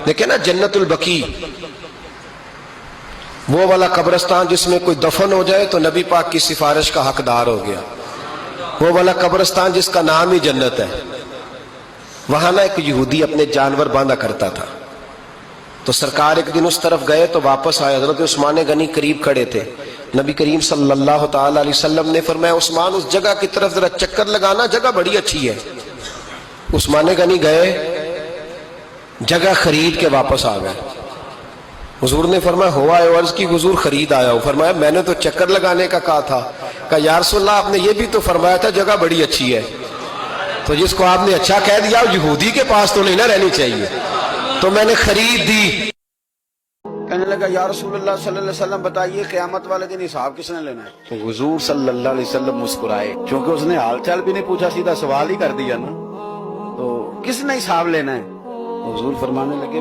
دیکھیں نا جنت البقیع، وہ والا قبرستان جس میں کوئی دفن ہو جائے تو نبی پاک کی سفارش کا حقدار ہو گیا، وہ والا قبرستان جس کا نام ہی جنت ہے۔ وہاں نا ایک یہودی اپنے جانور باندھا کرتا تھا، تو سرکار ایک دن اس طرف گئے تو واپس آئے، حضرت عثمان غنی قریب کھڑے تھے، نبی کریم صلی اللہ تعالی علیہ وسلم نے فرمایا عثمان اس جگہ کی طرف ذرا چکر لگانا، جگہ بڑی اچھی ہے۔ عثمان غنی گئے، جگہ خرید کے واپس آ گئے۔ حضور نے فرمایا ہوا ہے؟ عرض کی حضور خرید آیا ہوں۔ فرمایا میں نے تو چکر لگانے کا کہا تھا۔ کہا یا رسول اللہ آپ نے یہ بھی تو فرمایا تھا جگہ بڑی اچھی ہے، تو جس کو آپ نے اچھا کہہ دیا یہودی کے پاس تو نہیں نہ رہنی چاہیے، تو میں نے خرید دی۔ کہنے لگا یا رسول اللہ صلی اللہ علیہ وسلم بتائیے قیامت والے دن حساب کس نے لینا ہے؟ تو حضور صلی اللہ علیہ وسلم مسکرائے، چونکہ اس نے حال چال بھی نہیں پوچھا، سیدھا سوال ہی کر دیا نا، تو کس نے حساب لینا ہے؟ حضور فرمانے لگے